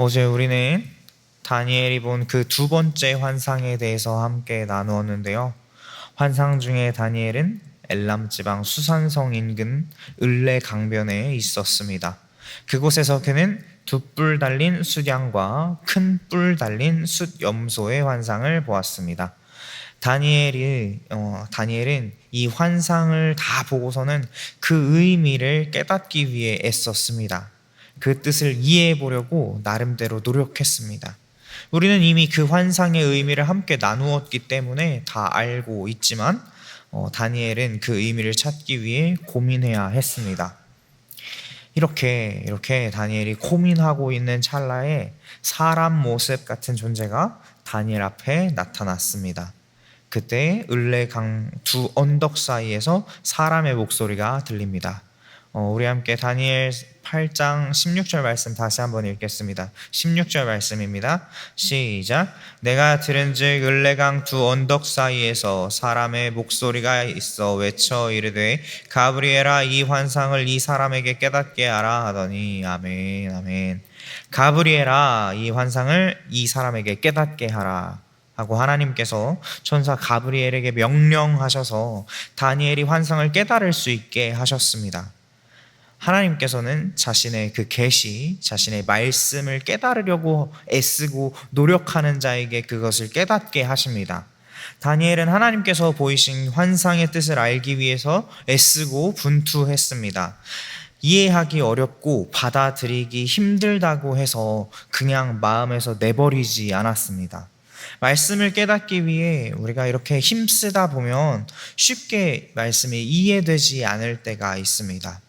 어제 우리는 다니엘이 본 그 두 번째 환상에 대해서 함께 나누었는데요. 환상 중에 다니엘은 엘람 지방 수산성 인근 을레 강변에 있었습니다. 그곳에서 그는 두 뿔 달린 숫양과 큰 뿔 달린 숫염소의 환상을 보았습니다. 다니엘은 이 환상을 다 보고서는 그 의미를 깨닫기 위해 애썼습니다. 그 뜻을 이해해 보려고 나름대로 노력했습니다. 우리는 이미 그 환상의 의미를 함께 나누었기 때문에 다 알고 있지만 다니엘은 그 의미를 찾기 위해 고민해야 했습니다. 이렇게 다니엘이 고민하고 있는 찰나에 사람 모습 같은 존재가 다니엘 앞에 나타났습니다. 그때 을레강 두 언덕 사이에서 사람의 목소리가 들립니다. 우리 함께 다니엘 8장 16절 말씀 다시 한번 읽겠습니다. 16절 말씀입니다. 시작. 내가 들은즉 을레강 두 언덕 사이에서 사람의 목소리가 있어 외쳐 이르되 가브리엘아 이 환상을 이 사람에게 깨닫게 하라 하더니 아멘 아멘. 가브리엘아 이 환상을 이 사람에게 깨닫게 하라 하고 하나님께서 천사 가브리엘에게 명령하셔서 다니엘이 환상을 깨달을 수 있게 하셨습니다. 하나님께서는 자신의 그 계시, 자신의 말씀을 깨달으려고 애쓰고 노력하는 자에게 그것을 깨닫게 하십니다. 다니엘은 하나님께서 보이신 환상의 뜻을 알기 위해서 애쓰고 분투했습니다. 이해하기 어렵고 받아들이기 힘들다고 해서 그냥 마음에서 내버리지 않았습니다. 말씀을 깨닫기 위해 우리가 이렇게 힘쓰다 보면 쉽게 말씀이 이해되지 않을 때가 있습니다.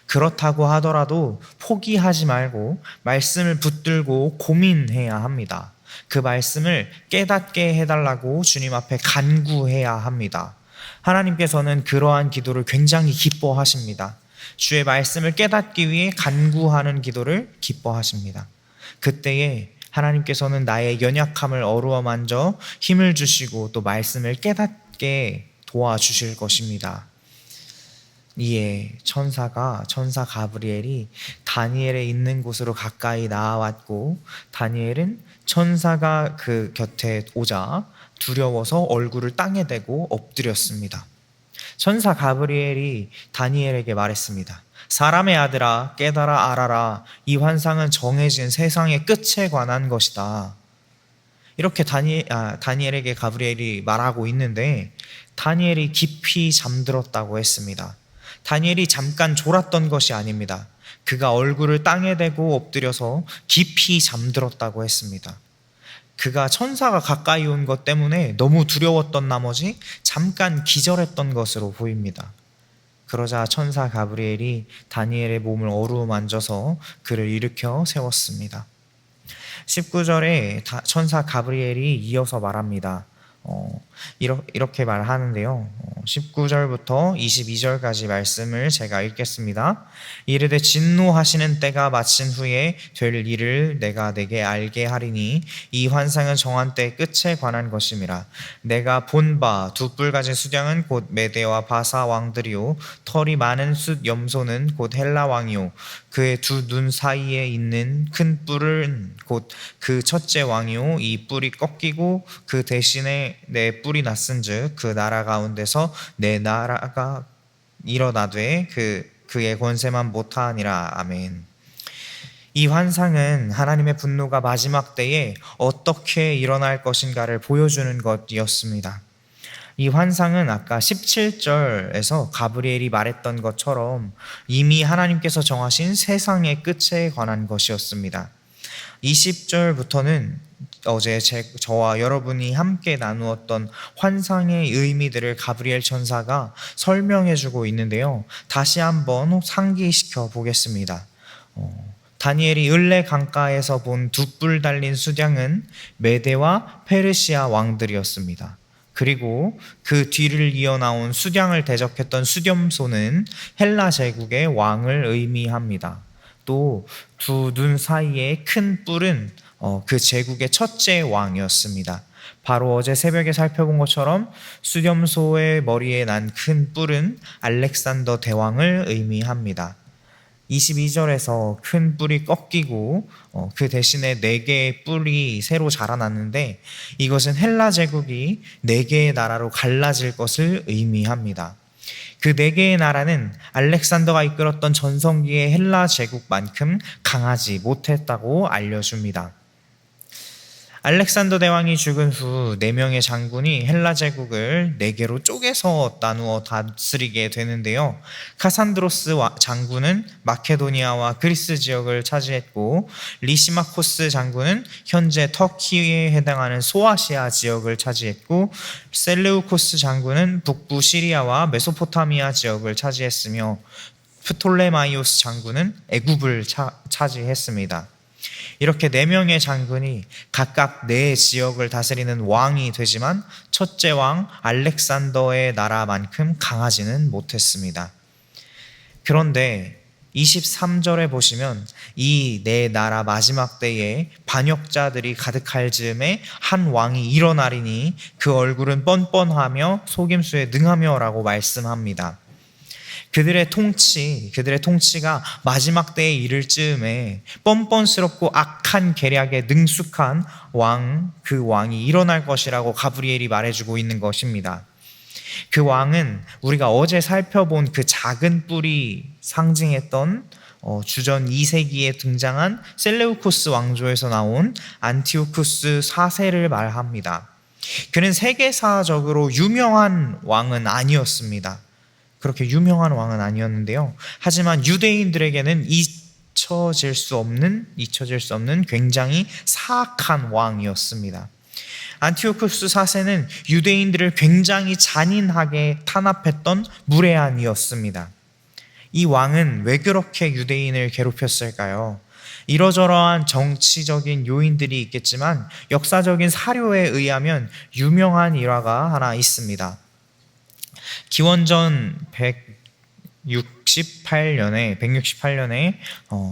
그렇다고 하더라도 포기하지 말고 말씀을 붙들고 고민해야 합니다. 그 말씀을 깨닫게 해달라고 주님 앞에 간구해야 합니다. 하나님께서는 그러한 기도를 굉장히 기뻐하십니다. 주의 말씀을 깨닫기 위해 간구하는 기도를 기뻐하십니다. 그때에 하나님께서는 나의 연약함을 어루만져 힘을 주시고 또 말씀을 깨닫게 도와주실 것입니다. 이에 천사 가브리엘이 다니엘의 있는 곳으로 가까이 나아왔고 다니엘은 천사가 그 곁에 오자 두려워서 얼굴을 땅에 대고 엎드렸습니다. 천사 가브리엘이 다니엘에게 말했습니다. 사람의 아들아 깨달아 알아라. 이 환상은 정해진 세상의 끝에 관한 것이다. 이렇게 다니엘에게 가브리엘이 말하고 있는데 다니엘이 깊이 잠들었다고 했습니다. 다니엘이 잠깐 졸았던 것이 아닙니다. 그가 얼굴을 땅에 대고 엎드려서 깊이 잠들었다고 했습니다. 그가 천사가 가까이 온 것 때문에 너무 두려웠던 나머지 잠깐 기절했던 것으로 보입니다. 그러자 천사 가브리엘이 다니엘의 몸을 어루만져서 그를 일으켜 세웠습니다. 19절에 천사 가브리엘이 이어서 말합니다. 이렇게 말하는데요. 19절부터 22절까지 말씀을 제가 읽겠습니다. 이르되 진노하시는 때가 마친 후에 될 일을 내가 내게 알게 하리니 이 환상은 정한 때 끝에 관한 것임이라. 내가 본 바 두 뿔 가진 숫양은 곧 메대와 바사 왕들이요 털이 많은 숫 염소는 곧 헬라 왕이요 그의 두 눈 사이에 있는 큰 뿔은 곧 그 첫째 왕이요 이 뿔이 꺾이고 그 대신에 내 뿔이 났은즉 그 나라 가운데서 내 나라가 일어나되 그의 권세만 못하니라. 아멘. 이 환상은 하나님의 분노가 마지막 때에 어떻게 일어날 것인가를 보여주는 것이었습니다. 이 환상은 아까 17절에서 가브리엘이 말했던 것처럼 이미 하나님께서 정하신 세상의 끝에 관한 것이었습니다. 20절부터는 어제 저와 여러분이 함께 나누었던 환상의 의미들을 가브리엘 천사가 설명해주고 있는데요. 다시 한번 상기시켜 보겠습니다. 다니엘이 을레 강가에서 본 두 뿔 달린 숫양은 메대와 페르시아 왕들이었습니다. 그리고 그 뒤를 이어나온 숫양을 대적했던 숫염소는 헬라 제국의 왕을 의미합니다. 또 두 눈 사이에 큰 뿔은 그 제국의 첫째 왕이었습니다. 바로 어제 새벽에 살펴본 것처럼 숫염소의 머리에 난 큰 뿔은 알렉산더 대왕을 의미합니다. 22절에서 큰 뿔이 꺾이고 그 대신에 4개의 뿔이 새로 자라났는데, 이것은 헬라 제국이 4개의 나라로 갈라질 것을 의미합니다. 그 4개의 나라는 알렉산더가 이끌었던 전성기의 헬라 제국만큼 강하지 못했다고 알려줍니다. 알렉산더 대왕이 죽은 후 4명의 장군이 헬라 제국을 4개로 쪼개서 나누어 다스리게 되는데요. 카산드로스 장군은 마케도니아와 그리스 지역을 차지했고, 리시마코스 장군은 현재 터키에 해당하는 소아시아 지역을 차지했고, 셀레우코스 장군은 북부 시리아와 메소포타미아 지역을 차지했으며, 프톨레마이오스 장군은 애굽을 차지했습니다. 이렇게 4명의 장군이 각각 4지역을 다스리는 왕이 되지만 첫째 왕 알렉산더의 나라만큼 강하지는 못했습니다. 그런데 23절에 보시면 이 4나라 마지막 때에 반역자들이 가득할 즈음에 한 왕이 일어나리니 그 얼굴은 뻔뻔하며 속임수에 능하며 라고 말씀합니다. 그들의 통치가 마지막 때에 이를 즈음에 뻔뻔스럽고 악한 계략에 능숙한 그 왕이 일어날 것이라고 가브리엘이 말해주고 있는 것입니다. 그 왕은 우리가 어제 살펴본 그 작은 뿔이 상징했던 주전 2세기에 등장한 셀레우코스 왕조에서 나온 안티오쿠스 4세를 말합니다. 그는 세계사적으로 유명한 왕은 아니었습니다. 그렇게 유명한 왕은 아니었는데요. 하지만 유대인들에게는 잊혀질 수 없는 굉장히 사악한 왕이었습니다. 안티오쿠스 4세는 유대인들을 굉장히 잔인하게 탄압했던 무례한이었습니다. 이 왕은 왜 그렇게 유대인을 괴롭혔을까요? 이러저러한 정치적인 요인들이 있겠지만 역사적인 사료에 의하면 유명한 일화가 하나 있습니다. 기원전 168년에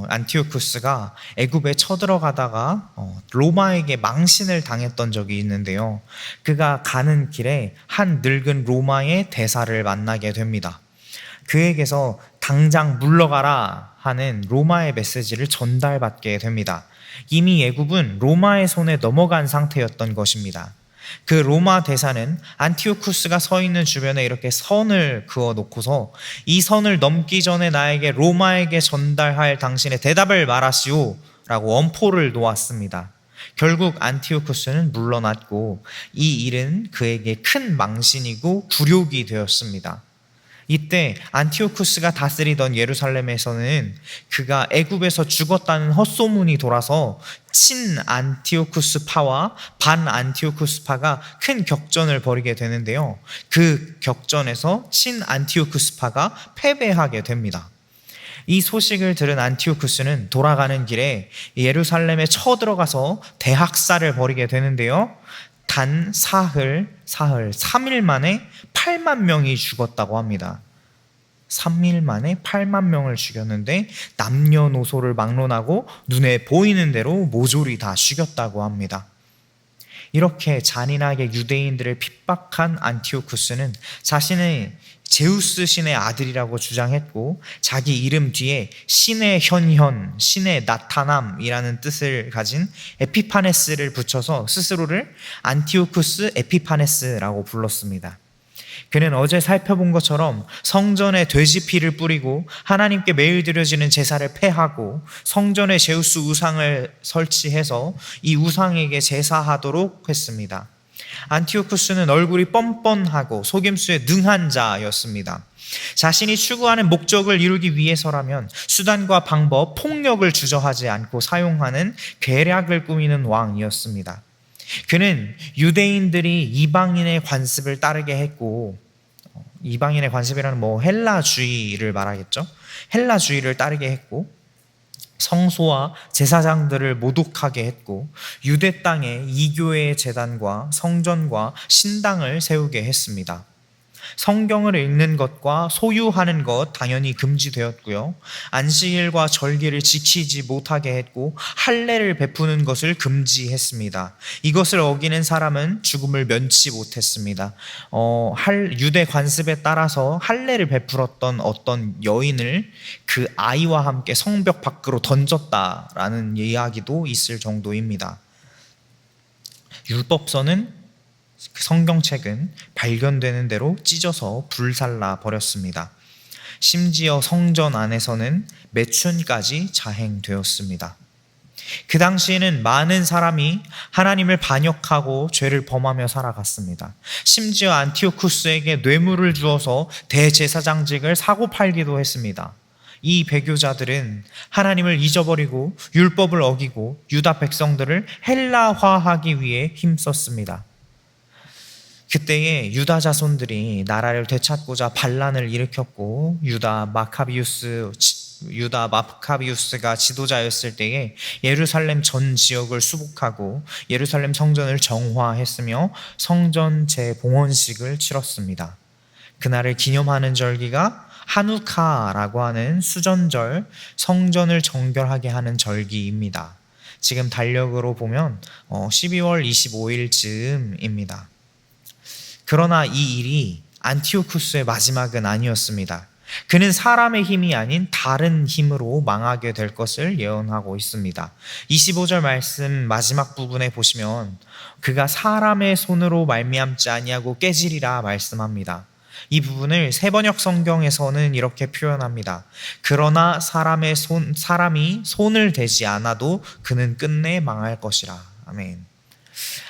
안티오쿠스가 애굽에 쳐들어가다가 로마에게 망신을 당했던 적이 있는데요. 그가 가는 길에 한 늙은 로마의 대사를 만나게 됩니다. 그에게서 당장 물러가라 하는 로마의 메시지를 전달받게 됩니다. 이미 애굽은 로마의 손에 넘어간 상태였던 것입니다. 그 로마 대사는 안티오쿠스가 서 있는 주변에 이렇게 선을 그어 놓고서 이 선을 넘기 전에 나에게 로마에게 전달할 당신의 대답을 말하시오 라고 엄포를 놓았습니다. 결국 안티오쿠스는 물러났고 이 일은 그에게 큰 망신이고 굴욕이 되었습니다. 이때 안티오쿠스가 다스리던 예루살렘에서는 그가 애굽에서 죽었다는 헛소문이 돌아서 친 안티오쿠스파와 반 안티오쿠스파가 큰 격전을 벌이게 되는데요. 그 격전에서 친 안티오쿠스파가 패배하게 됩니다. 이 소식을 들은 안티오쿠스는 돌아가는 길에 예루살렘에 쳐들어가서 대학살을 벌이게 되는데요. 단 사흘 3일 만에 8만 명이 죽었다고 합니다. 3일 만에 8만 명을 죽였는데 남녀노소를 막론하고 눈에 보이는 대로 모조리 다 죽였다고 합니다. 이렇게 잔인하게 유대인들을 핍박한 안티오쿠스는 자신의 제우스 신의 아들이라고 주장했고 자기 이름 뒤에 신의 현현, 신의 나타남이라는 뜻을 가진 에피파네스를 붙여서 스스로를 안티오쿠스 에피파네스라고 불렀습니다. 그는 어제 살펴본 것처럼 성전에 돼지 피를 뿌리고 하나님께 매일 드려지는 제사를 폐하고 성전에 제우스 우상을 설치해서 이 우상에게 제사하도록 했습니다. 안티오쿠스는 얼굴이 뻔뻔하고 속임수에 능한 자였습니다. 자신이 추구하는 목적을 이루기 위해서라면 수단과 방법, 폭력을 주저하지 않고 사용하는 계략을 꾸미는 왕이었습니다. 그는 유대인들이 이방인의 관습을 따르게 했고, 이방인의 관습이라는 헬라주의를 말하겠죠. 헬라주의를 따르게 했고, 성소와 제사장들을 모독하게 했고, 유대 땅에 이교회의 제단과 성전과 신당을 세우게 했습니다. 성경을 읽는 것과 소유하는 것 당연히 금지되었고요. 안식일과 절기를 지키지 못하게 했고 할례를 베푸는 것을 금지했습니다. 이것을 어기는 사람은 죽음을 면치 못했습니다. 유대 관습에 따라서 할례를 베풀었던 어떤 여인을 그 아이와 함께 성벽 밖으로 던졌다라는 이야기도 있을 정도입니다. 율법서는 성경책은 발견되는 대로 찢어서 불살라 버렸습니다. 심지어 성전 안에서는 매춘까지 자행되었습니다. 그 당시에는 많은 사람이 하나님을 반역하고 죄를 범하며 살아갔습니다. 심지어 안티오쿠스에게 뇌물을 주어서 대제사장직을 사고 팔기도 했습니다. 이 배교자들은 하나님을 잊어버리고 율법을 어기고 유다 백성들을 헬라화하기 위해 힘썼습니다. 그때에 유다 자손들이 나라를 되찾고자 반란을 일으켰고 유다 마카비우스가 지도자였을 때에 예루살렘 전 지역을 수복하고 예루살렘 성전을 정화했으며 성전 재봉헌식을 치렀습니다. 그날을 기념하는 절기가 하누카라고 하는 수전절, 성전을 정결하게 하는 절기입니다. 지금 달력으로 보면 12월 25일쯤입니다. 그러나 이 일이 안티오쿠스의 마지막은 아니었습니다. 그는 사람의 힘이 아닌 다른 힘으로 망하게 될 것을 예언하고 있습니다. 25절 말씀 마지막 부분에 보시면 그가 사람의 손으로 말미암지 아니하고 깨지리라 말씀합니다. 이 부분을 세번역 성경에서는 이렇게 표현합니다. 그러나 사람이 손을 대지 않아도 그는 끝내 망할 것이라. 아멘.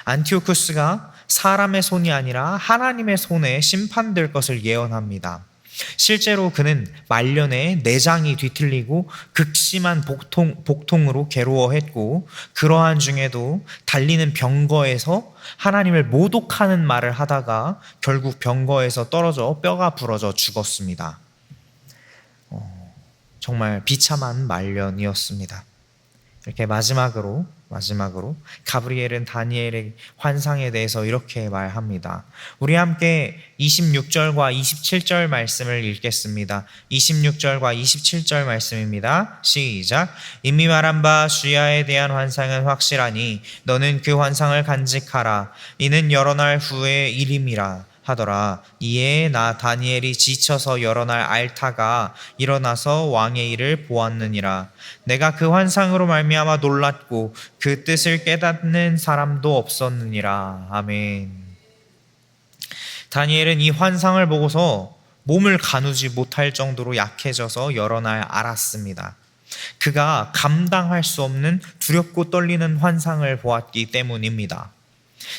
안티오쿠스가 사람의 손이 아니라 하나님의 손에 심판될 것을 예언합니다. 실제로 그는 말년에 내장이 뒤틀리고 극심한 복통으로 괴로워했고 그러한 중에도 달리는 병거에서 하나님을 모독하는 말을 하다가 결국 병거에서 떨어져 뼈가 부러져 죽었습니다. 정말 비참한 말년이었습니다. 이렇게 마지막으로 가브리엘은 다니엘의 환상에 대해서 이렇게 말합니다. 우리 함께 26절과 27절 말씀을 읽겠습니다. 26절과 27절 말씀입니다. 시작. 이미 말한 바 주야에 대한 환상은 확실하니 너는 그 환상을 간직하라. 이는 여러 날 후의 일임이라 하더라. 이에 나 다니엘이 지쳐서 여러 날 앓다가 일어나서 왕의 일을 보았느니라. 내가 그 환상으로 말미암아 놀랐고 그 뜻을 깨닫는 사람도 없었느니라. 아멘. 다니엘은 이 환상을 보고서 몸을 가누지 못할 정도로 약해져서 여러 날 앓았습니다. 그가 감당할 수 없는 두렵고 떨리는 환상을 보았기 때문입니다.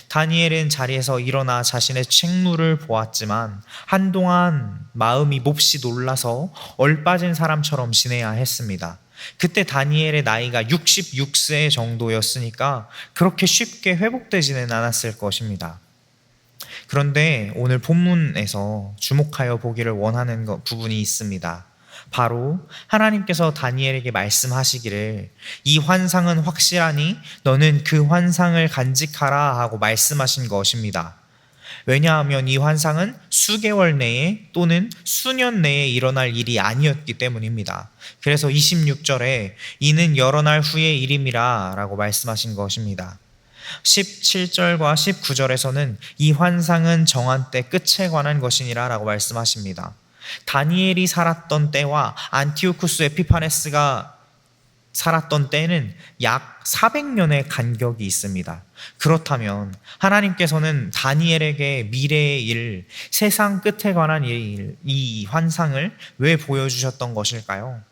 다니엘은 자리에서 일어나 자신의 책무를 보았지만 한동안 마음이 몹시 놀라서 얼빠진 사람처럼 지내야 했습니다. 그때 다니엘의 나이가 66세 정도였으니까 그렇게 쉽게 회복되지는 않았을 것입니다. 그런데 오늘 본문에서 주목하여 보기를 원하는 부분이 있습니다. 바로 하나님께서 다니엘에게 말씀하시기를 이 환상은 확실하니 너는 그 환상을 간직하라 하고 말씀하신 것입니다. 왜냐하면 이 환상은 수개월 내에 또는 수년 내에 일어날 일이 아니었기 때문입니다. 그래서 26절에 이는 여러 날 후의 일임이라 라고 말씀하신 것입니다. 17절과 19절에서는 이 환상은 정한 때 끝에 관한 것이니라 라고 말씀하십니다. 다니엘이 살았던 때와 안티오쿠스 에피파네스가 살았던 때는 약 400년의 간격이 있습니다. 그렇다면 하나님께서는 다니엘에게 미래의 일, 세상 끝에 관한 일, 이 환상을 왜 보여주셨던 것일까요?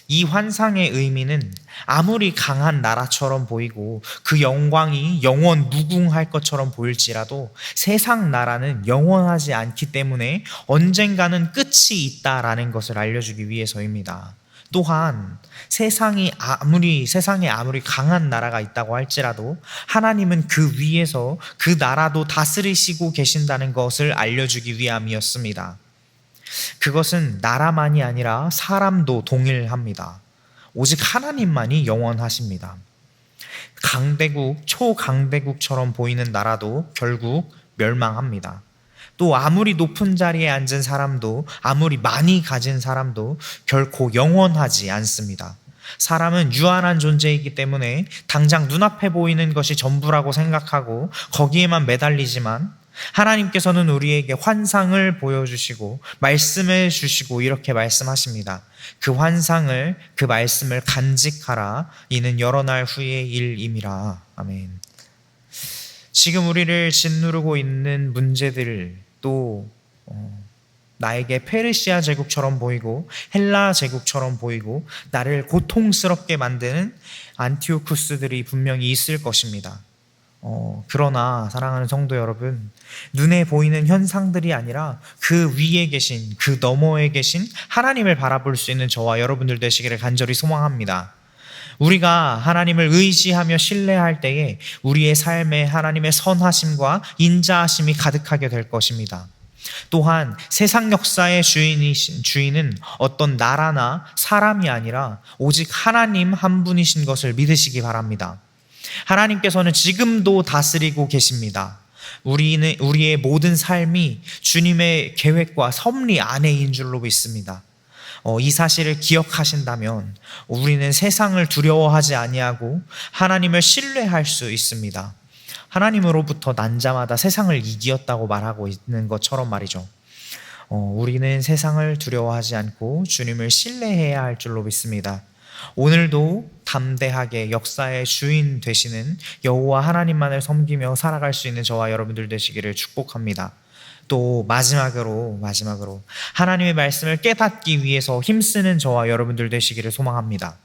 이 환상의 의미는 아무리 강한 나라처럼 보이고 그 영광이 영원 무궁할 것처럼 보일지라도 세상 나라는 영원하지 않기 때문에 언젠가는 끝이 있다라는 것을 알려주기 위해서입니다. 또한 세상에 아무리 강한 나라가 있다고 할지라도 하나님은 그 위에서 그 나라도 다스리시고 계신다는 것을 알려주기 위함이었습니다. 그것은 나라만이 아니라 사람도 동일합니다. 오직 하나님만이 영원하십니다. 강대국, 초강대국처럼 보이는 나라도 결국 멸망합니다. 또 아무리 높은 자리에 앉은 사람도, 아무리 많이 가진 사람도 결코 영원하지 않습니다. 사람은 유한한 존재이기 때문에 당장 눈앞에 보이는 것이 전부라고 생각하고 거기에만 매달리지만, 하나님께서는 우리에게 환상을 보여주시고 말씀해 주시고 이렇게 말씀하십니다. 그 환상을, 그 말씀을 간직하라. 이는 여러 날 후의 일임이라. 아멘. 지금 우리를 짓누르고 있는 문제들, 또 나에게 페르시아 제국처럼 보이고 헬라 제국처럼 보이고 나를 고통스럽게 만드는 안티오쿠스들이 분명히 있을 것입니다. 그러나 사랑하는 성도 여러분, 눈에 보이는 현상들이 아니라 그 위에 계신, 그 너머에 계신 하나님을 바라볼 수 있는 저와 여러분들 되시기를 간절히 소망합니다. 우리가 하나님을 의지하며 신뢰할 때에 우리의 삶에 하나님의 선하심과 인자하심이 가득하게 될 것입니다. 또한 세상 역사의 주인은 어떤 나라나 사람이 아니라 오직 하나님 한 분이신 것을 믿으시기 바랍니다. 하나님께서는 지금도 다스리고 계십니다. 우리의 모든 삶이 주님의 계획과 섭리 안에인 줄로 믿습니다. 이 사실을 기억하신다면 우리는 세상을 두려워하지 아니하고 하나님을 신뢰할 수 있습니다. 하나님으로부터 난 자마다 세상을 이기었다고 말하고 있는 것처럼 말이죠. 우리는 세상을 두려워하지 않고 주님을 신뢰해야 할 줄로 믿습니다. 오늘도 담대하게 역사의 주인 되시는 여호와 하나님만을 섬기며 살아갈 수 있는 저와 여러분들 되시기를 축복합니다. 또 마지막으로 하나님의 말씀을 깨닫기 위해서 힘쓰는 저와 여러분들 되시기를 소망합니다.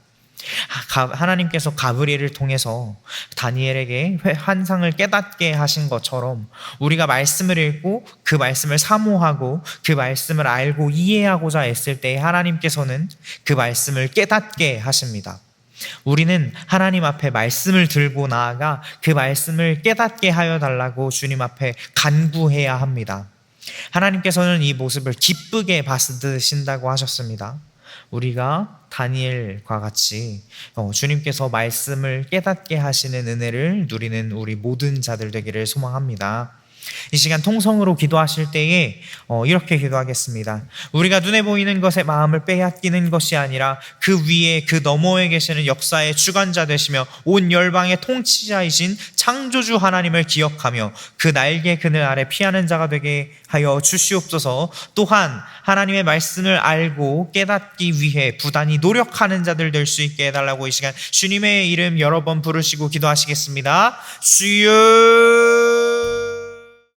하나님께서 가브리엘을 통해서 다니엘에게 환상을 깨닫게 하신 것처럼 우리가 말씀을 읽고 그 말씀을 사모하고 그 말씀을 알고 이해하고자 했을 때 하나님께서는 그 말씀을 깨닫게 하십니다. 우리는 하나님 앞에 말씀을 들고 나아가 그 말씀을 깨닫게 하여 달라고 주님 앞에 간구해야 합니다. 하나님께서는 이 모습을 기쁘게 받으신다고 하셨습니다. 우리가 다니엘과 같이 주님께서 말씀을 깨닫게 하시는 은혜를 누리는 우리 모든 자들 되기를 소망합니다. 이 시간 통성으로 기도하실 때에 이렇게 기도하겠습니다. 우리가 눈에 보이는 것에 마음을 빼앗기는 것이 아니라 그 위에, 그 너머에 계시는 역사의 주관자 되시며 온 열방의 통치자이신 창조주 하나님을 기억하며 그 날개 그늘 아래 피하는 자가 되게 하여 주시옵소서. 또한 하나님의 말씀을 알고 깨닫기 위해 부단히 노력하는 자들 될 수 있게 해달라고 이 시간 주님의 이름 여러 번 부르시고 기도하시겠습니다. 주여